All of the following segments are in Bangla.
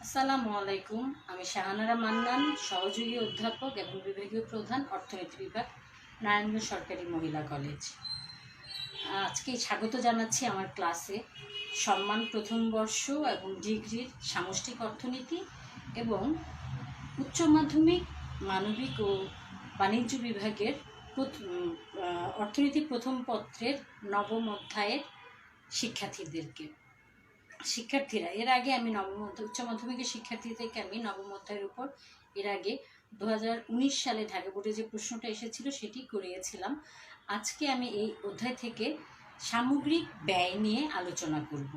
আসসালামু আলাইকুম। আমি শাহানারা মান্নান, সহযোগী অধ্যাপক এবং বিভাগীয় প্রধান, অর্থনীতি বিভাগ, নারায়ণগঞ্জ সরকারি মহিলা কলেজ। আজকে স্বাগত জানাচ্ছি আমার ক্লাসে। সম্মান প্রথম বর্ষ এবং ডিগ্রির সামষ্টিক অর্থনীতি এবং উচ্চ মাধ্যমিক মানবিক ও বাণিজ্য বিভাগের অর্থনীতি প্রথম পত্রের নবম অধ্যায়ের শিক্ষার্থীরা এর আগে আমি উচ্চ মাধ্যমিকের শিক্ষার্থীদেরকে আমি নবম অধ্যায়ের উপর এর আগে 2019 সালে ঢাকা বোর্ডে যে প্রশ্নটা এসেছিল সেটি করিয়েছিলাম। আজকে আমি এই অধ্যায় থেকে সামগ্রিক ব্যয় নিয়ে আলোচনা করব।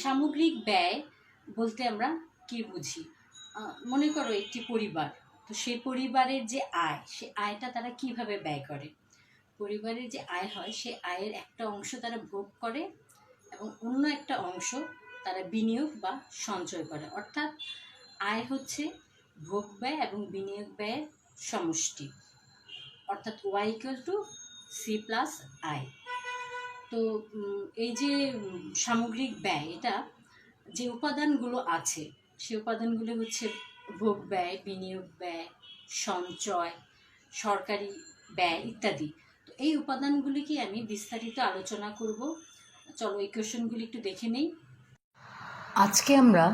সামগ্রিক ব্যয় বলতে আমরা কি বুঝি? মনে করো একটি পরিবার, তো সেই পরিবারের যে আয়, সে আয়টা তারা কিভাবে ব্যয় করে। পরিবারের যে আয় হয়, সে আয়ের একটা অংশ তারা ভোগ করে এবং অন্য একটা অংশ তারা বিনিয়োগ বা সঞ্চয় করে। অর্থাৎ আয় হচ্ছে ভোগ ব্যয় এবং বিনিয়োগ ব্যয়ের সমষ্টি, অর্থাৎ Y = C+I। তো এই যে সামগ্রিক ব্যয়, এটা যে উপাদানগুলো আছে সেই উপাদানগুলো হচ্ছে ভোগ ব্যয়, বিনিয়োগ ব্যয়, সঞ্চয়, সরকারি ব্যয় ইত্যাদি। তো এই উপাদানগুলিকে আমি বিস্তারিত আলোচনা করব। চলো এই কোয়েশনগুলি একটু দেখে নেই। আজকে আমরা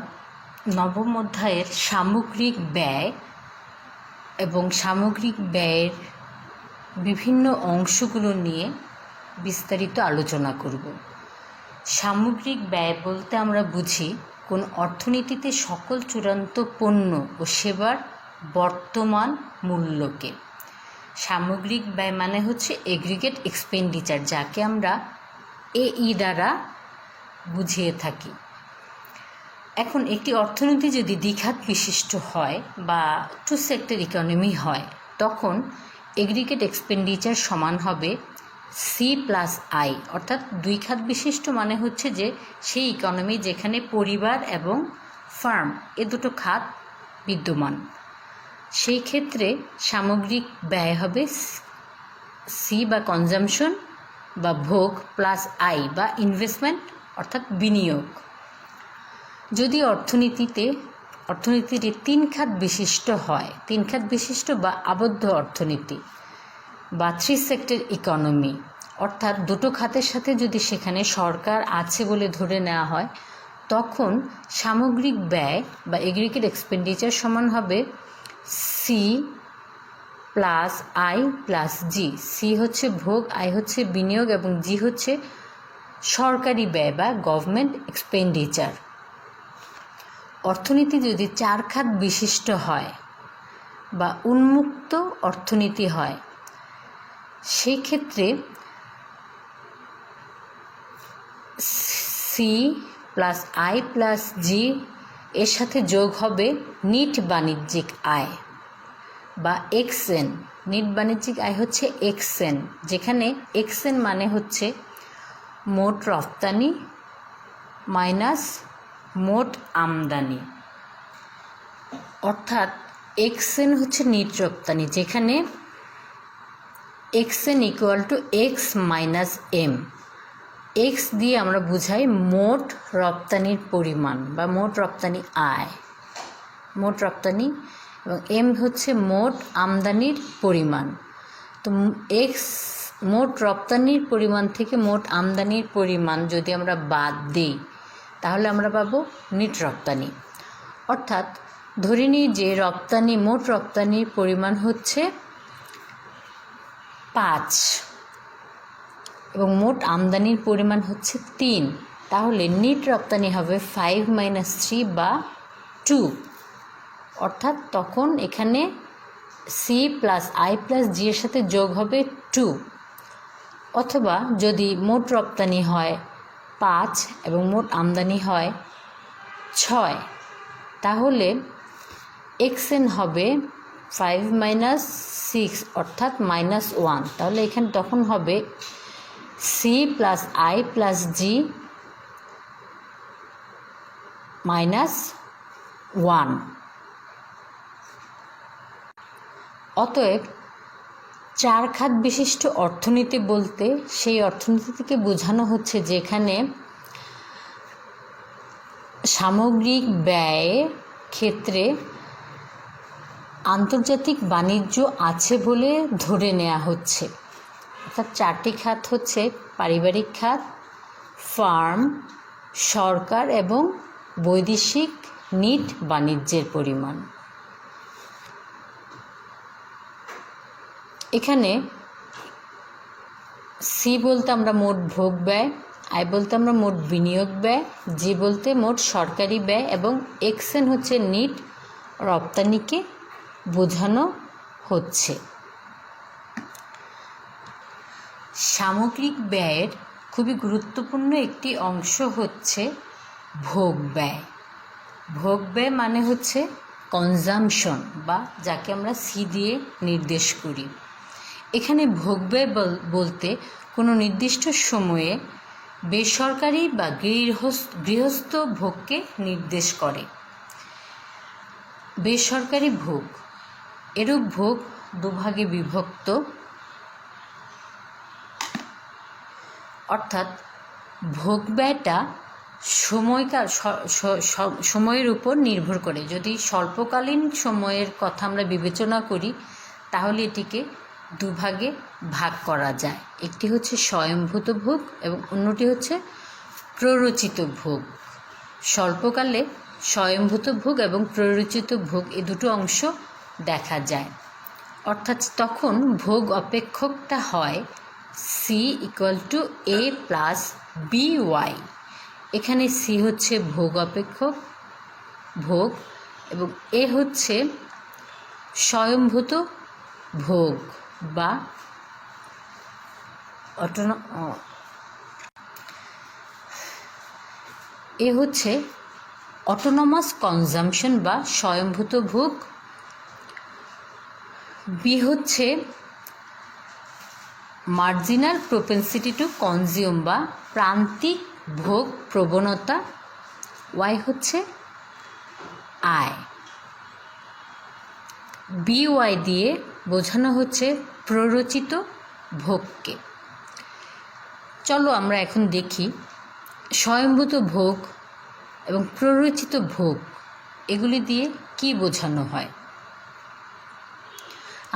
নবম অধ্যায়ের সামগ্রিক ব্যয় এবং সামগ্রিক ব্যয়ের বিভিন্ন অংশগুলো নিয়ে বিস্তারিত আলোচনা করব। সামগ্রিক ব্যয় বলতে আমরা বুঝি কোন অর্থনীতিতে সকল চূড়ান্ত পণ্য ও সেবার বর্তমান মূল্যকে। সামগ্রিক ব্যয় মানে হচ্ছে এগ্রিগেট এক্সপেন্ডিচার, যাকে আমরা এই দ্বারা বুঝিয়ে থাকি। এখন একটি অর্থনীতি যদি দ্বিখাত বিশিষ্ট হয় বা টু সেক্টর ইকোনমি হয়, তখন এগ্রিগেট এক্সপেন্ডিচার সমান হবে C+I, অর্থাৎ দুই খাত বিশিষ্ট মানে হচ্ছে যে সেই ইকোনমি যেখানে পরিবার এবং ফার্ম এ দুটো খাত বিদ্যমান। সেই ক্ষেত্রে সামগ্রিক ব্যয় হবে C বা কনজামশন বা ভোগ প্লাস I বা ইনভেস্টমেন্ট অর্থাৎ বিনিয়োগ। যদি অর্থনীতিটি তিন খাত বিশিষ্ট হয়, তিন খাত বিশিষ্ট বা আবদ্ধ অর্থনীতি বা থ্রি সেক্টর ইকোনমি, অর্থাৎ দুটো খাতের সাথে যদি সেখানে সরকার আছে বলে ধরে নেওয়া হয়, তখন সামগ্রিক ব্যয় বা এগ্রিগেট এক্সপেন্ডিচার সমান হবে C+I+G। C হচ্ছে ভোগ, I হচ্ছে বিনিয়োগ এবং G হচ্ছে সরকারি ব্যয় বা গভর্নমেন্ট এক্সপেন্ডিচার। অর্থনীতি যদি চার খাত বিশিষ্ট হয় বা উন্মুক্ত অর্থনীতি হয়, সেই ক্ষেত্রে C+I+G এর সাথে যোগ হবে নিট বাণিজ্যিক আয় বা XN। নিট বাণিজ্যিক আয় হচ্ছে XN, যেখানে XN মানে হচ্ছে মোট রপ্তানি মাইনাস মোট আমদানি। অর্থাৎ XN হচ্ছে নিট রপ্তানি, যেখানে XN = X - M। X দিয়ে আমরা বুঝাই মোট রপ্তানির পরিমাণ বা মোট রপ্তানি আয়, মোট রপ্তানি, এবং M হচ্ছে মোট আমদানির পরিমাণ। তো মোট রপ্তানির পরিমাণ থেকে মোট আমদানির পরিমাণ যদি আমরা বাদ দিই, তাহলে আমরা পাবো নিট রপ্তানি। অর্থাৎ ধরে নিই যে মোট রপ্তানির পরিমাণ হচ্ছে 5 এবং মোট আমদানির পরিমাণ হচ্ছে 3, তাহলে নিট রপ্তানি হবে 5 - 3 বা 2। অর্থাৎ তখন এখানে C+I+G এর সাথে যোগ হবে 2। অথবা যদি মোট রপ্তানি হয় 5 এবং মোট আমদানি হয় 6, তাহলে XN হবে 5 - 6 অর্থাৎ -1। তাহলে এখানে তখন হবে C+I+G -1। অতএব চার খাত বিশিষ্ট অর্থনীতি বলতে সেই অর্থনীতিকে বোঝানো হচ্ছে যেখানে সামগ্রিক ব্যয়ের ক্ষেত্রে আন্তর্জাতিক বাণিজ্য আছে বলে ধরে নেওয়া হচ্ছে। অর্থাৎ 4টি খাত হচ্ছে পারিবারিক খাত, ফার্ম, সরকার এবং বৈদেশিক নিট বাণিজ্যের পরিমাণ। এখানে সি বলতে আমরা মোট ভোগ ব্যয়, আই বলতে আমরা মোট বিনিয়োগ ব্যয়, জি বলতে মোট সরকারি ব্যয় এবং এক্সএন হচ্ছে নিট রপ্তানিকে বোঝানো হচ্ছে। সামগ্রিক ব্যয়ের খুবই গুরুত্বপূর্ণ একটি অংশ হচ্ছে ভোগ ব্যয়। ভোগ ব্যয় মানে হচ্ছে কনজামশন, বা যাকে আমরা সি দিয়ে নির্দেশ করি। এখানে ভোগ ব্যয় বলতে কোনো নির্দিষ্ট সময়ে বেসরকারি বা গৃহস্থ ভোগকে নির্দেশ করে। বেসরকারি ভোগ, এরূপ ভোগ দুভাগে বিভক্ত, অর্থাৎ ভোগ ব্যয়টা সময়ের উপর নির্ভর করে। যদি স্বল্পকালীন সময়ের কথা আমরা বিবেচনা করি তাহলে এটিকে দুভাগে ভাগ করা যায়। একটি হচ্ছে স্বয়ংভূত ভোগ এবং অন্যটি হচ্ছে প্ররোচিত ভোগ। স্বল্পকালে স্বয়ংভূত ভোগ এবং প্ররোচিত ভোগ এই দুটো অংশ দেখা যায়। অর্থাৎ তখন ভোগ অপেক্ষকটা হয় C equal to A plus B Y. এখানে সি হচ্ছে ভোগ অপেক্ষক ভোগ এবং এ হচ্ছে স্বয়ংভূত ভোগ বা এ হচ্ছে অটোনমাস কনজামশন বা স্বয়ংভূত ভোগ। বি হচ্ছে মার্জিনাল প্রোপেন্সিটি টু কনজিউম বা প্রান্তিক ভোগ প্রবণতা। ওয়াই হচ্ছে আয়। বিওয়াই দিয়ে বোঝানো হচ্ছে প্ররোচিত ভোগকে। চলো আমরা এখন দেখি স্বয়ংভূত ভোগ এবং প্ররোচিত ভোগ এগুলি দিয়ে কি বোঝানো হয়।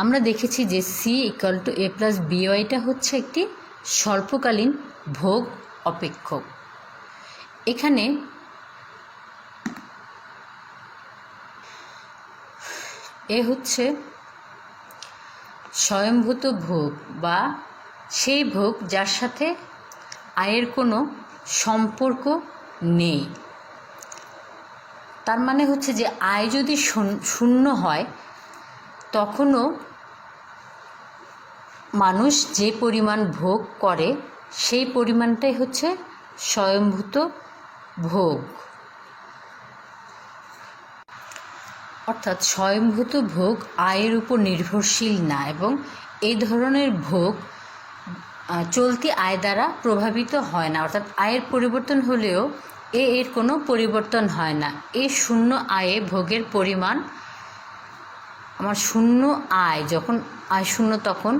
আমরা দেখেছি যে C equal to A plus বিওয়াইটা হচ্ছে একটি স্বল্পকালীন ভোগ অপেক্ষক। এখানে এ হচ্ছে স্বয়ংভূত ভোগ বা সেই ভোগ যার সাথে আয়ের কোনো সম্পর্ক নেই। তার মানে হচ্ছে যে আয় যদি শূন্য হয় তখনও মানুষ যে পরিমাণ ভোগ করে সেই পরিমাণটাই হচ্ছে স্বয়ংভূত ভোগ। অর্থাৎ স্বয়ংভূত ভোগ আয়ের উপর নির্ভরশীল না এবং এই ধরনের ভোগ চলতি আয় দ্বারা প্রভাবিত হয় না। অর্থাৎ আয়ের পরিবর্তন হলেও এর কোনো পরিবর্তন হয় না। এই শূন্য আয়ে ভোগের পরিমাণ, আমার শূন্য আয়, যখন আয় শূন্য তখন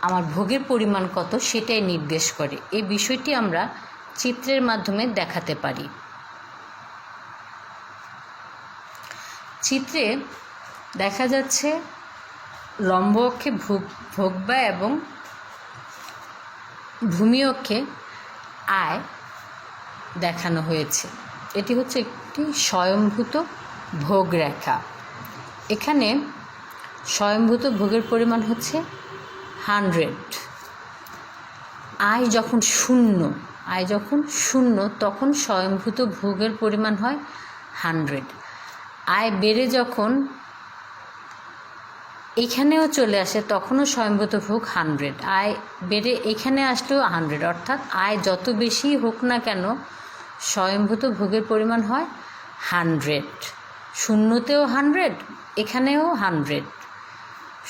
আমার ভোগের পরিমাণ কত সেটাই নির্দেশ করে। এই বিষয়টি আমরা চিত্রের মাধ্যমে দেখাতে পারি। চিত্রে দেখা যাচ্ছে লম্ব অক্ষে ভোগ ব্যয় এবং ভূমি অক্ষে আয় দেখানো হয়েছে। এটি হচ্ছে একটি স্বয়ংভূত ভোগ রেখা। এখানে স্বয়ংভূত ভোগের পরিমাণ হচ্ছে 100। আয় যখন শূন্য তখন স্বয়ংভূত ভোগের পরিমাণ হয় 100। আয় বেড়ে যখন এখানেও চলে আসে তখনও স্বয়ংভূত ভোগ 100। আয় বেড়ে এখানে আসলেও 100। অর্থাৎ আয় যত বেশি হোক না কেন স্বয়ংভূত ভোগের পরিমাণ হয় 100। শূন্যতেও 100, এখানেও 100।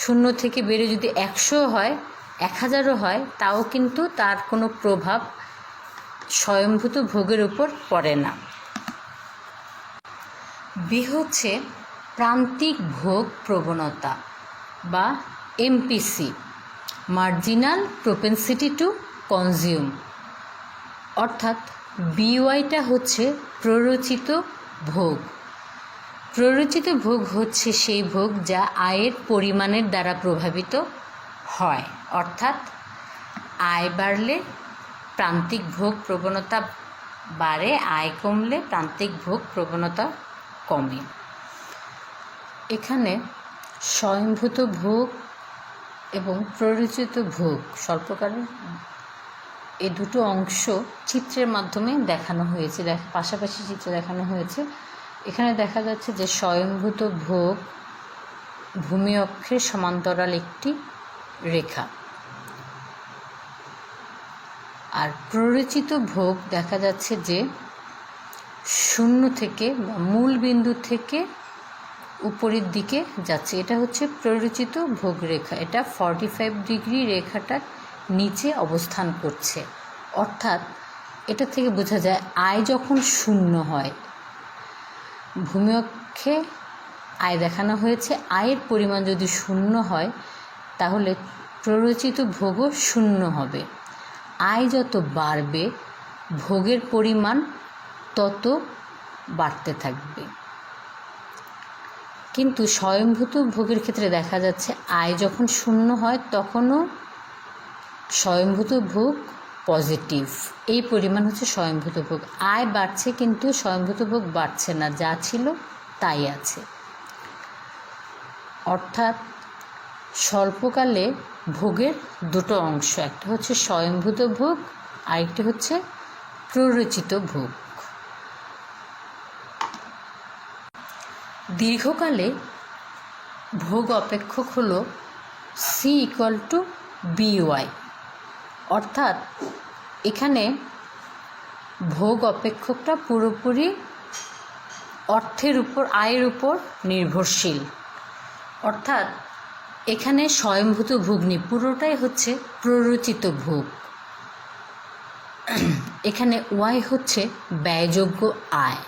শূন্য থেকে বেড়ে যদি 100 হয়, 1000ও হয়, তাও কিন্তু তার কোনো প্রভাব স্বয়ংভূত ভোগের উপর পড়ে না। বি হচ্ছে প্রান্তিক ভোগ প্রবণতা বা MPC, marginal propensity to consume. অর্থাৎ বিওয়াইটা হচ্ছে প্ররোচিত ভোগ। প্ররোচিত ভোগ হচ্ছে সেই ভোগ যা আয়ের পরিমাণের দ্বারা প্রভাবিত হয়, অর্থাৎ আয় বাড়লে প্রান্তিক ভোগ প্রবণতা বাড়ে, আয় কমলে প্রান্তিক ভোগ প্রবণতা কমে। এখানে স্বয়ংভূত ভোগ এবং প্ররোচিত ভোগ স্বল্পকালের এই দুটো অংশ চিত্রের মাধ্যমে দেখানো হয়েছে, পাশাপাশি চিত্র দেখানো হয়েছে। এখানে দেখা যাচ্ছে যে স্বয়ংভূত ভোগ ভূমি অক্ষের সমান্তরাল একটি রেখা, আর প্ররোচিত ভোগ দেখা যাচ্ছে যে শূন্য থেকে মূল বিন্দু থেকে উপরের দিকে যাচ্ছে। এটা হচ্ছে প্ররোচিত ভোগ রেখা। এটা 45 ডিগ্রি রেখাটার নিচে অবস্থান করছে, অর্থাৎ এটা থেকে বোঝা যায় আয় যখন শূন্য হয়, ভূমি অক্ষে আয় দেখানো হয়েছে, আয়ের পরিমাণ যদি শূন্য হয় তাহলে প্ররোচিত ভোগও শূন্য হবে। আয় যত বাড়বে ভোগের পরিমাণ তত বাড়তে থাকবে। কিন্তু স্বয়ংভূত ভোগের ক্ষেত্রে দেখা যাচ্ছে আয় যখন শূন্য হয় তখনও স্বয়ংভূত ভোগ পজিটিভ, এই পরিমাণ হচ্ছে স্বয়ংভূত ভোগ। আয় বাড়ছে কিন্তু স্বয়ংভূত ভোগ বাড়ছে না, যা ছিল তাই আছে। অর্থাৎ স্বল্পকালে ভোগের দুটো অংশ, একটা হচ্ছে স্বয়ংভূত ভোগ, আরেকটি হচ্ছে প্ররোচিত ভোগ। দীর্ঘকালে ভোগ অপেক্ষক হলো C=BY, অর্থাৎ এখানে ভোগ অপেক্ষকটা পুরোপুরি অর্থের উপর, আয়ের উপর নির্ভরশীল। অর্থাৎ এখানে স্বয়ংভূত ভোগ নেই, পুরোটাই হচ্ছে প্ররোচিত ভোগ। এখানে ওয়াই হচ্ছে ব্যয়যোগ্য আয়,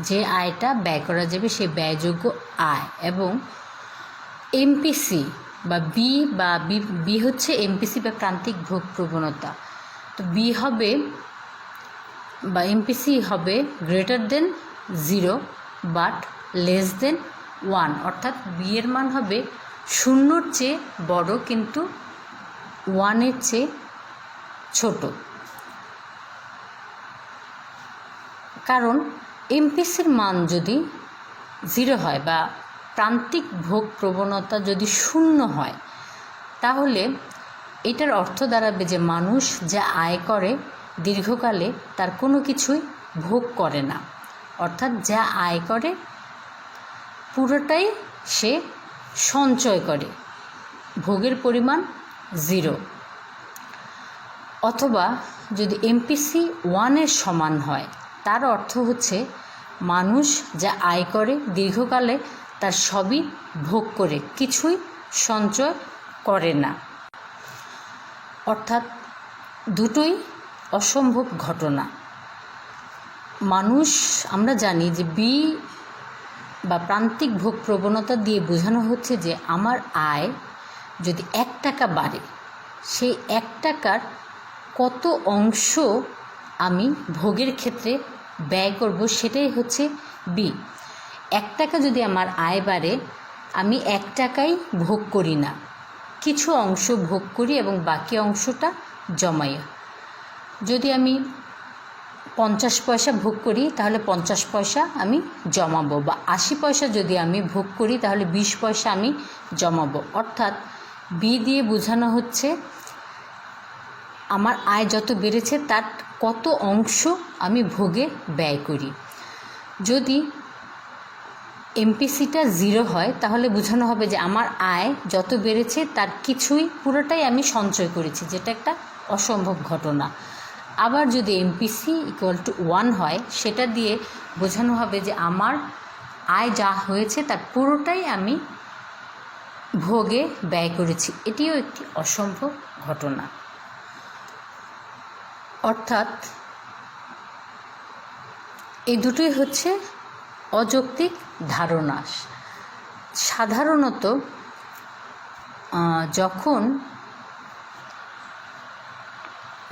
যে আয়টা ব্যয় করা যাবে সেই ব্যয়যোগ্য আয়, এবং এমপিসি বা বি হচ্ছে এমপিসি বা প্রান্তিক ভোগ প্রবণতা। তো বি হবে বা এমপিসি হবে >0 বাট <1, অর্থাৎ বি এর মান হবে শূন্যর চেয়ে বড় কিন্তু 1-এর চেয়ে ছোট। কারণ এমপিসির মান যদি 0 হয় বা প্রান্তিক ভোগ প্রবণতা যদি শূন্য হয় তাহলে এটার অর্থ দাঁড়াবে যে মানুষ যা আয় করে দীর্ঘকালে তার কোনো কিছুই ভোগ করে না, অর্থাৎ যা আয় করে পুরোটাই সে সঞ্চয় করে, ভোগের পরিমাণ 0। অথবা যদি এমপিসি 1-এর সমান হয় তার অর্থ হচ্ছে মানুষ যা আয় করে দীর্ঘকালে তার সবই ভোগ করে, কিছুই সঞ্চয় করে না। অর্থাৎ দুটোই অসম্ভব ঘটনা। মানুষ, আমরা জানি যে বি বা প্রান্তিক ভোগ প্রবণতা দিয়ে বোঝানো হচ্ছে যে আমার আয় যদি 1 টাকা বাড়ে, সেই 1 টাকার কত অংশ আমি ভোগের ক্ষেত্রে ব্যয় করব, সেটাই হচ্ছে বি। 1 টাকা যদি আমার আয় বাড়ে, আমি 1 টাকাই ভোগ করি না, কিছু অংশ ভোগ করি এবং বাকি অংশটা জমাই। যদি আমি 50 পয়সা ভোগ করি তাহলে 50 পয়সা আমি জমাবো, বা 80 পয়সা যদি আমি ভোগ করি তাহলে 20 পয়সা আমি জমাবো। অর্থাৎ বি দিয়ে বোঝানো হচ্ছে আমার আয় যত বেড়েছে তার কত অংশ আমি ভোগে ব্যয় করি। যদি এমপিসিটা 0 হয় তাহলে বোঝানো হবে যে আমার আয় যত বেড়েছে তার কিছুই, পুরোটাই আমি সঞ্চয় করেছি, যেটা একটা অসম্ভব ঘটনা। আবার যদি এমপিসি =1 হয়, সেটা দিয়ে বোঝানো হবে যে আমার আয় যা হয়েছে তার পুরোটাই আমি ভোগে ব্যয় করেছি, এটিও একটি অসম্ভব ঘটনা। অর্থাৎ এই দুটোই হচ্ছে অযৌক্তিক ধারণা। সাধারণত যখন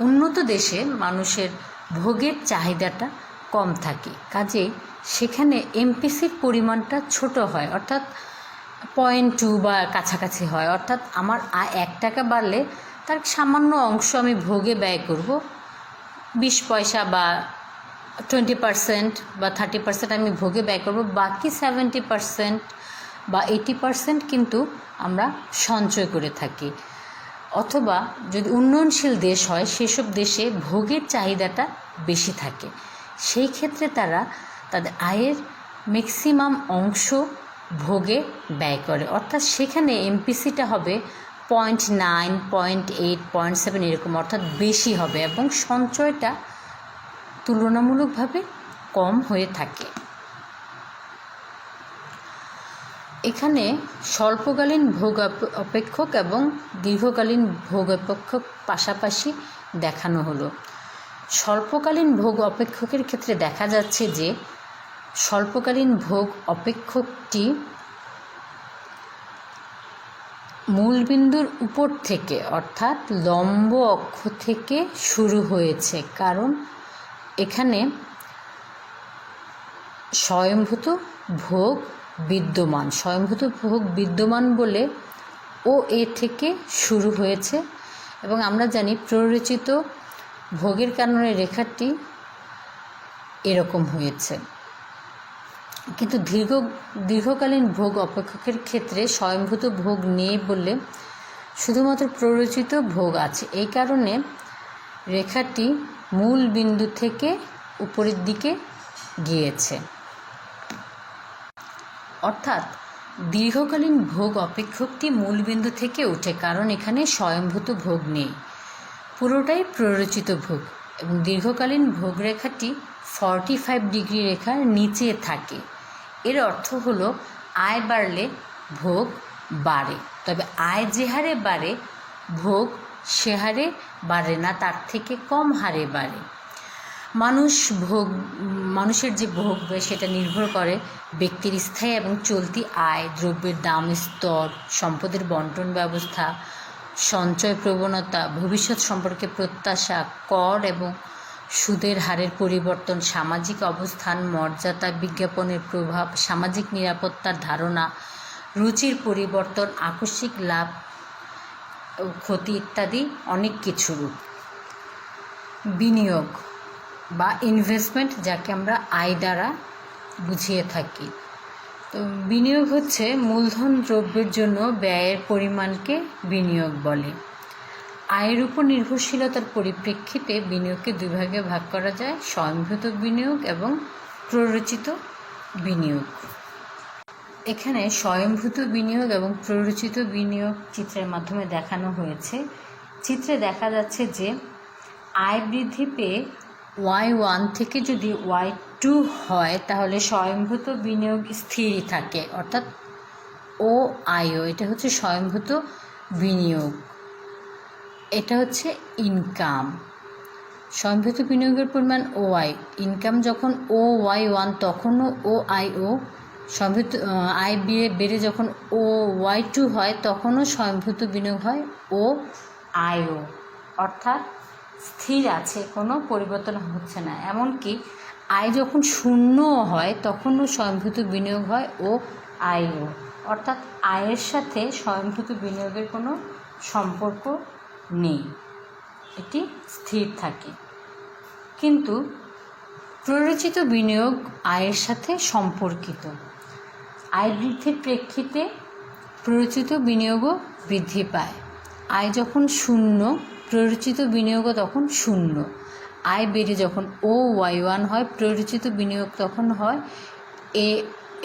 উন্নত দেশে মানুষের ভোগের চাহিদাটা কম থাকে, কাজেই সেখানে এমপিসির পরিমাণটা ছোট হয়, অর্থাৎ 0.2 বা কাছাকাছি হয়। অর্থাৎ আমার আয় 1 টাকা বাড়লে তার সামান্য অংশ আমি ভোগে ব্যয় করব, 20 পয়সা বা 20% বা 30% আমি ভোগে ব্যয় করব, বাকি 70% বা 80% কিন্তু আমরা সঞ্চয় করে থাকি। অথবা যদি উন্নয়নশীল দেশ হয়, সেসব দেশে ভোগের চাহিদাটা বেশি থাকে, সেই ক্ষেত্রে তারা তাদের আয়ের ম্যাক্সিমাম অংশ ভোগে ব্যয় করে। অর্থাৎ সেখানে এমপিসিটা হবে 0.9, 0.8, 0.7 এরকম, অর্থাৎ বেশি হবে এবং সঞ্চয়টা তুলনামূলকভাবে কম হয়ে থাকে। এখানে স্বল্পকালীন ভোগ অপেক্ষক এবং দীর্ঘকালীন ভোগ অপেক্ষক পাশাপাশি দেখানো হলো। স্বল্পকালীন ভোগ অপেক্ষকের ক্ষেত্রে দেখা যাচ্ছে যে স্বল্পকালীন ভোগ অপেক্ষকটি মূলবিন্দুর উপর থেকে, অর্থাৎ লম্ব অক্ষ থেকে শুরু হয়েছে, কারণ এখানে স্বয়ংভূত ভোগ বিদ্যমান, স্বয়ংভূত ভোগ বিদ্যমান বলে ও এ থেকে শুরু হয়েছে। এবং আমরা জানি প্ররোচিত ভোগের কারণে রেখাটি এরকম হয়েছে। কিন্তু দীর্ঘকালীন ভোগ অপেক্ষকের ক্ষেত্রে স্বয়ংভূত ভোগ নেই বলে শুধুমাত্র প্ররোচিত ভোগ আছে, এই কারণে রেখাটি মূল বিন্দু থেকে উপরের দিকে গিয়েছে। অর্থাৎ দীর্ঘকালীন ভোগ অপেক্ষকটি মূলবিন্দু থেকে ওঠে, কারণ এখানে স্বয়ংভূত ভোগ নেই, পুরোটাই প্ররোচিত ভোগ। এবং দীর্ঘকালীন ভোগ রেখাটি 45 ডিগ্রি রেখার নিচে থাকে। এর অর্থ হলো আয় বাড়লে ভোগ বাড়ে, তবে আয় যে হারে বাড়ে ভোগ সে হারে বাড়ে না, তার থেকে কম হারে বাড়ে। মানুষের যে ভোগ সেটা নির্ভর করে ব্যক্তির স্থায়ী এবং চলতি আয়, দ্রব্যের দাম স্তর, সম্পদের বন্টন ব্যবস্থা, সঞ্চয় প্রবণতা, ভবিষ্যৎ সম্পর্কে প্রত্যাশা, কর এবং সুদের হারের পরিবর্তন, সামাজিক অবস্থান, মর্যাদা, বিজ্ঞাপনের প্রভাব, সামাজিক নিরাপত্তার ধারণা, রুচির পরিবর্তন, আকস্মিক লাভ ক্ষতি ইত্যাদি অনেক কিছু। বিনিয়োগ বা ইনভেস্টমেন্ট, যাকে আমরা আয় দ্বারা বুঝিয়ে থাকি। তো বিনিয়োগ হচ্ছে মূলধন দ্রব্যের জন্য ব্যয়ের পরিমাণকে বিনিয়োগ বলে। আয়ের উপর নির্ভরশীলতার পরিপ্রেক্ষিতে বিনিয়োগকে 2 ভাগে ভাগ করা যায়: স্বয়ংভূত বিনিয়োগ এবং প্ররোচিত বিনিয়োগ। এখানে স্বয়ংভূত বিনিয়োগ এবং প্ররোচিত বিনিয়োগ চিত্রের মাধ্যমে দেখানো হয়েছে। চিত্রে দেখা যাচ্ছে যে আয় বৃদ্ধি পেয়ে Y1 থেকে যদি Y2 হয়, তাহলে স্বয়ংভূত বিনিয়োগ স্থিরই থাকে, অর্থাৎ OIO। এটা হচ্ছে স্বয়ংভূত বিনিয়োগ, এটা হচ্ছে ইনকাম। স্বয়ংভূত বিনিয়োগের পরিমাণ OI, ইনকাম যখন OY1 তখনও OIO, স্বয়ংভূত আয় বেড়ে যখন OY2 হয় তখনও স্বয়ংভূত বিনিয়োগ হয় OIO, অর্থাৎ স্থির আছে, কোনো পরিবর্তন হচ্ছে না। এমনকি আয় যখন শূন্য হয় তখনও স্বয়ংভূত বিনিয়োগ হয় OIO, অর্থাৎ আয়ের সাথে স্বয়ংভূত বিনিয়োগের কোনো সম্পর্ক নেই, এটি স্থির থাকে। কিন্তু প্ররোচিত বিনিয়োগ আয়ের সাথে সম্পর্কিত। আয় বৃদ্ধির প্রেক্ষিতে প্ররোচিত বিনিয়োগও বৃদ্ধি পায়। আয় যখন শূন্য, প্ররোচিত বিনিয়োগও তখন শূন্য। আয় বেড়ে যখন OY1 হয়, প্ররোচিত বিনিয়োগ তখন হয়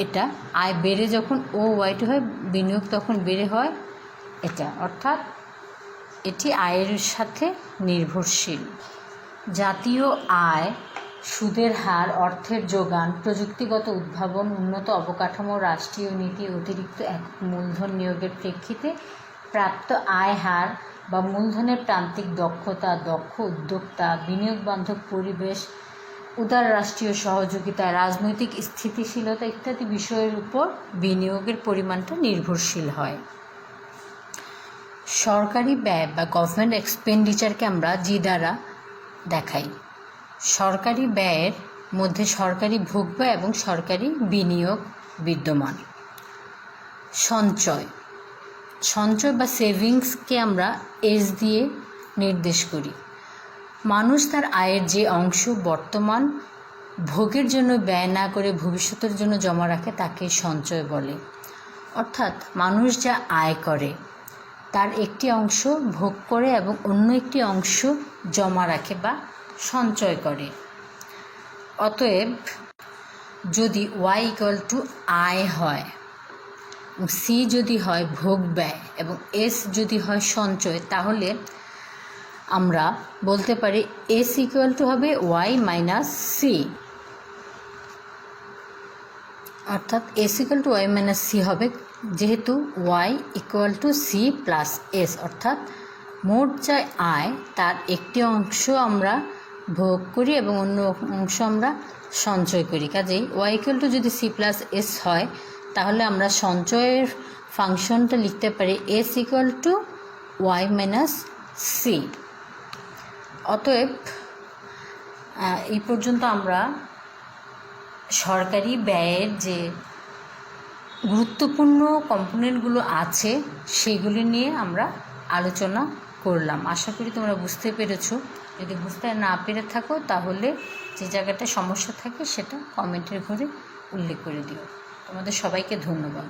এটা। আয় বেড়ে যখন OY2 হয়, বিনিয়োগ তখন বেড়ে হয় এটা, অর্থাৎ এটি আয়ের সাথে নির্ভরশীল। জাতীয় আয়, সুদের হার, অর্থের যোগান, প্রযুক্তিগত উদ্ভাবন, উন্নত অবকাঠামো, রাষ্ট্রীয় নীতি, অতিরিক্ত একক মূলধন নিয়োগের প্রেক্ষিতে প্রাপ্ত আয় হার বা মূলধনের প্রান্তিক দক্ষতা, দক্ষ উদ্যোক্তা, বিনিয়োগ বান্ধব পরিবেশ, উদার রাষ্ট্রীয় সহযোগিতা, রাজনৈতিক স্থিতিশীলতা ইত্যাদি বিষয়ের উপর বিনিয়োগের পরিমাণটা নির্ভরশীল হয়। সরকারি ব্যয় বা গভর্নমেন্ট এক্সপেন্ডিচারকে আমরা জি দ্বারা দেখাই। সরকারি ব্যয়ের মধ্যে সরকারি ভোগব্যয় এবং সরকারি বিনিয়োগ বিদ্যমান। সঞ্চয় বা সেভিংসকে আমরা এস দিয়ে নির্দেশ করি। মানুষ তার আয়ের যে অংশ বর্তমান ভোগের জন্য ব্যয় না করে ভবিষ্যতের জন্য জমা রাখে তাকে সঞ্চয় বলে। অর্থাৎ মানুষ যা আয় করে তার একটি অংশ ভোগ করে এবং অন্য একটি অংশ জমা রাখে বা সঞ্চয় করে। অতএব যদি ওয়াই ইকুয়াল টু আয় হয়, সি যদি হয় ভোগ ব্যয় এবং এস যদি হয় সঞ্চয়, তাহলে আমরা বলতে পারি এস ইকুয়াল টু হবে ওয়াই মাইনাস সি। অর্থাৎ S equal to Y minus C হবে, যেহেতু Y equal to C plus S. অর্থাৎ মোট যা আয় তার একটি অংশ আমরা ভোগ করি এবং অন্য অংশ আমরা সঞ্চয় করি। কাজেই ওয়াই ইকুয়াল টু যদি সি প্লাস এস হয়, তাহলে আমরা সঞ্চয়ের ফাংশনটা লিখতে পারি S equal to Y minus C. অতএব এই পর্যন্ত আমরা সরকারি ব্যয়ের যে গুরুত্বপূর্ণ কম্পোনেন্টগুলো আছে সেগুলি নিয়ে আমরা আলোচনা করলাম। আশা করি তোমরা বুঝতে পেরেছো। যদি বুঝতে না পেরে থাকো তাহলে যে জায়গাটা সমস্যা থাকে সেটা কমেন্টের ঘরে উল্লেখ করে দিও। তোমাদের সবাইকে ধন্যবাদ।